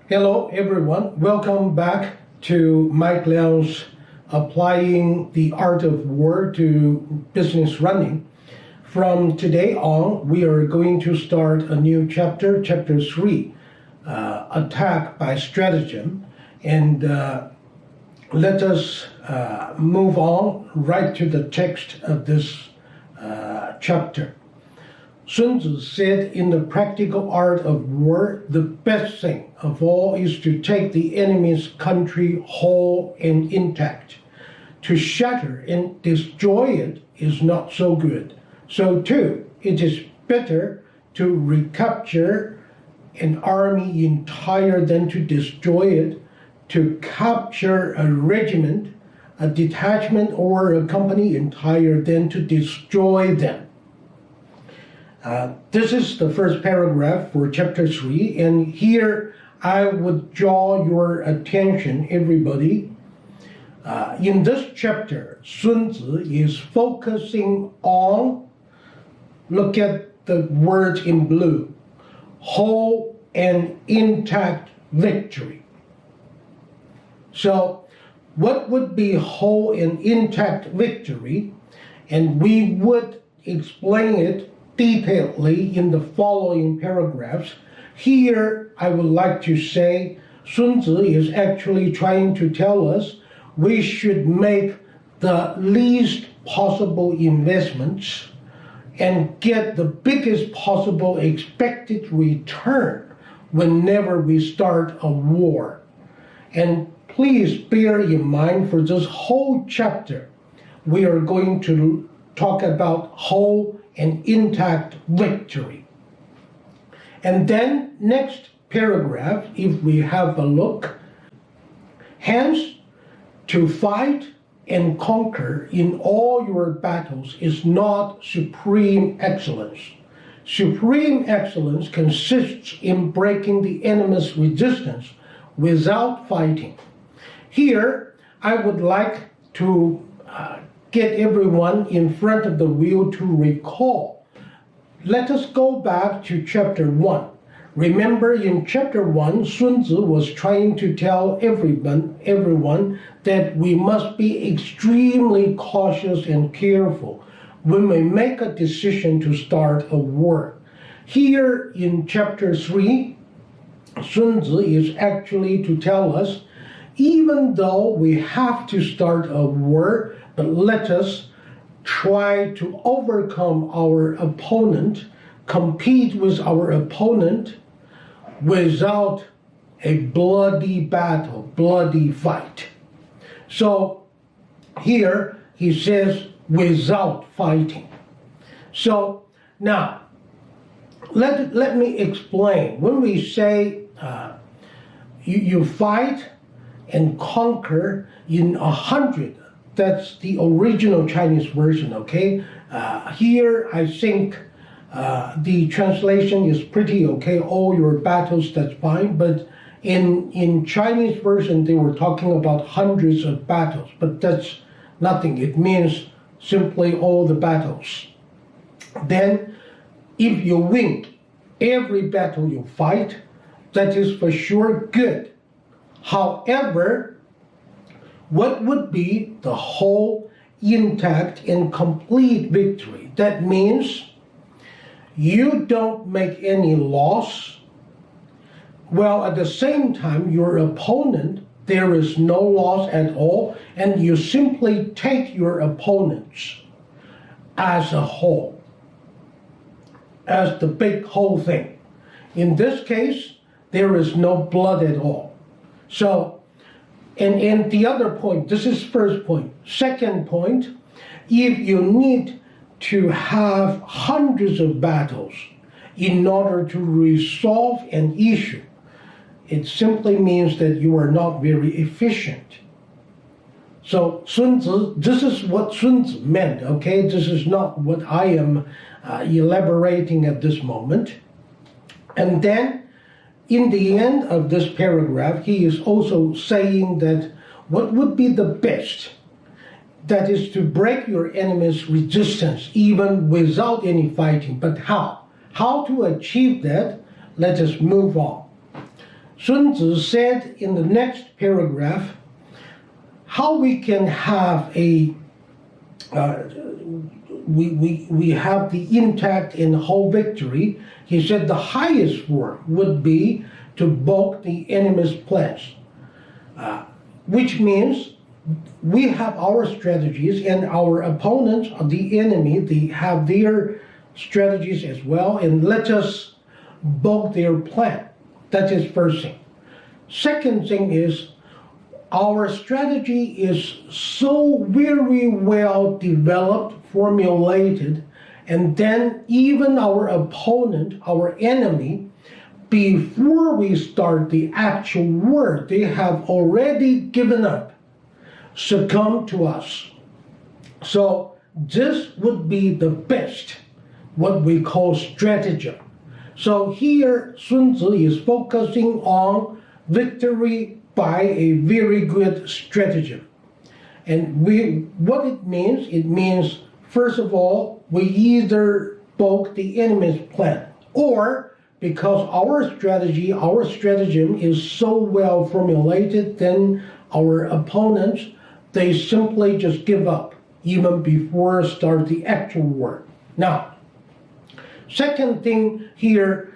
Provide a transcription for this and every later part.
Hello everyone, welcome back to Mike Liang's Applying the Art of War to Business Running. From today on, we are going to start a new chapter, chapter 3, Attack by Stratagem. And let us move on right to the text of this chapter. Sun Tzu said in the practical art of war, the best thing of all is to take the enemy's country whole and intact. To shatter and destroy it is not so good. So too, it is better to recapture an army entire than to destroy it, to capture a regiment, a detachment, or a company entire than to destroy them. This is the first paragraph for chapter 3, and here I would draw your attention, everybody. In this chapter, Sun Tzu is focusing on, look at the words in blue, whole and intact victory. So, what would be whole and intact victory? And we would explain it detailedly in the following paragraphs. Here, I would like to say Sun Tzu is actually trying to tell us we should make the least possible investments and get the biggest possible expected return whenever we start a war. And please bear in mind for this whole chapter, we are going to talk about whole and intact victory. And then next paragraph, if we have a look, hence to fight and conquer in all your battles is not supreme excellence. Supreme excellence consists in breaking the enemy's resistance without fighting. Here, I would like to get everyone in front of the wheel to recall. Let us go back to chapter 1. Remember, in chapter 1, Sun Tzu was trying to tell everyone that we must be extremely cautious and careful when we make a decision to start a war. Here in chapter 3, Sun Tzu is actually to tell us, even though we have to start a war, but let us try to overcome our opponent, compete with our opponent without a bloody battle, bloody fight. So here he says without fighting. So now let me explain. When we say you fight and conquer in 100, that's the original Chinese version, okay? Here, I think the translation is pretty okay. All your battles, that's fine. But in Chinese version, they were talking about hundreds of battles. But that's nothing. It means simply all the battles. Then, if you win every battle you fight, that is for sure good. However, what would be the whole, intact, and complete victory? That means you don't make any loss, while at the same time your opponent, there is no loss at all, and you simply take your opponents as a whole, as the big whole thing. In this case, there is no blood at all. So, and the other point, this is first point. Second point, if you need to have hundreds of battles in order to resolve an issue, it simply means that you are not very efficient. So Sun Tzu, this is what Sun Tzu meant, okay? This is not what I am elaborating at this moment. And then, in the end of this paragraph, he is also saying that what would be the best? That is to break your enemy's resistance even without any fighting. But how? How to achieve that? Let us move on. Sun Tzu said in the next paragraph how we can have we have the intact and whole victory. He said the highest form would be to balk the enemy's plans, which means we have our strategies and our opponents, the enemy, they have their strategies as well, and let us balk their plan. That is first thing. Second thing is our strategy is so very well developed, formulated, and then even our opponent, our enemy, before we start the actual war, they have already given up, succumbed to us. So this would be the best, what we call stratagem. So here Sun Tzu is focusing on victory by a very good stratagem. And what it means, first of all, we either balk the enemy's plan, or because our stratagem is so well formulated, then our opponents, they simply just give up even before start the actual war. Now, second thing here,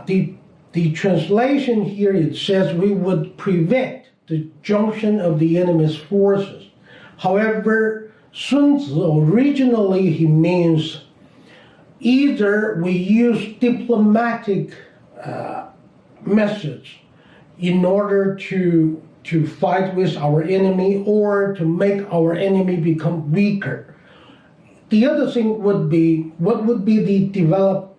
the translation here, it says we would prevent the junction of the enemy's forces. However, Sun Tzu originally he means either we use diplomatic methods in order to fight with our enemy or to make our enemy become weaker. The other thing would be, what would be the developed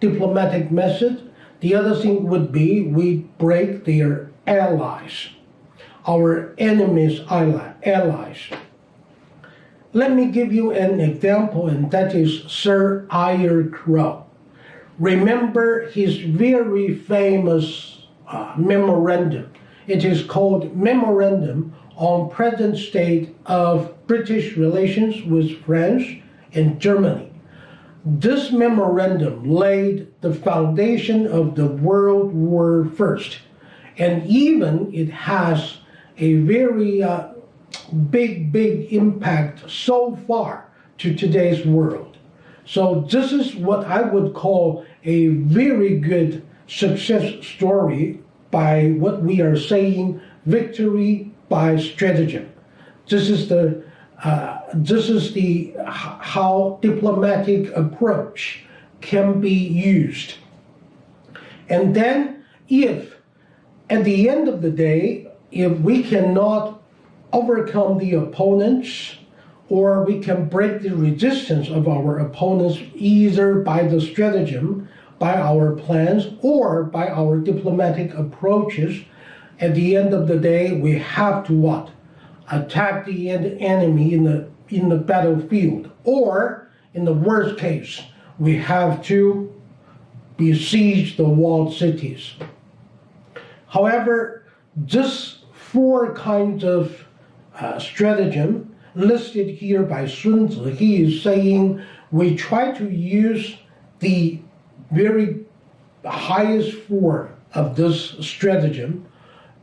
diplomatic method? The other thing would be we break their allies, our enemies' allies. Let me give you an example, and that is Sir Eyre Crow. Remember his very famous memorandum. It is called Memorandum on Present State of British Relations with France and Germany. This memorandum laid the foundation of the World War I, and even it has a very big impact so far to today's world. So this is what I would call a very good success story by what we are saying, victory by stratagem. This is the how diplomatic approach can be used. And then if at the end of the day, if we cannot overcome the opponents, or we can break the resistance of our opponents either by the stratagem, by our plans, or by our diplomatic approaches, at the end of the day, we have to what? Attack the enemy in the battlefield, or in the worst case, we have to besiege the walled cities. However, just four kinds of stratagem listed here by Sun Tzu, he is saying we try to use the very highest form of this stratagem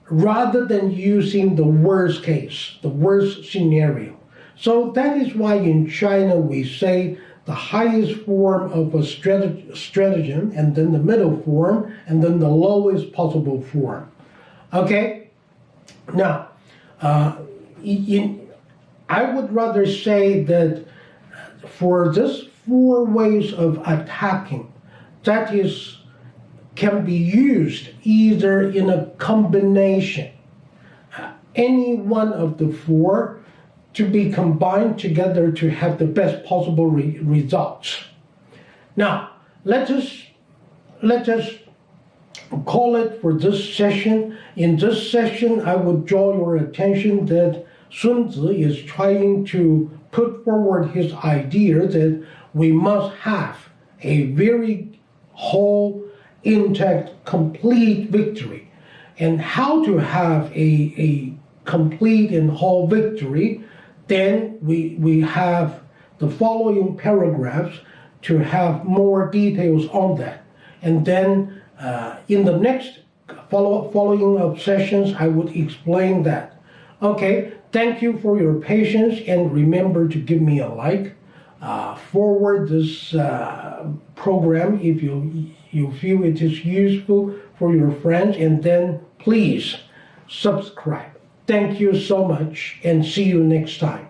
rather than using the worst case, the worst scenario. So that is why in China we say the highest form of a stratagem, and then the middle form, and then the lowest possible form. Okay? Now, I would rather say that for this four ways of attacking, that is, can be used either in a combination, any one of the four to be combined together to have the best possible results. Now, let us call it for this session. In this session, I would draw your attention that Sun Tzu is trying to put forward his idea that we must have a very whole, intact, complete victory. And how to have a complete and whole victory, then we have the following paragraphs to have more details on that. And then In the next following of sessions, I would explain that. Okay, thank you for your patience, and remember to give me a like. Forward this program if you feel it is useful for your friends, and then please subscribe. Thank you so much, and see you next time.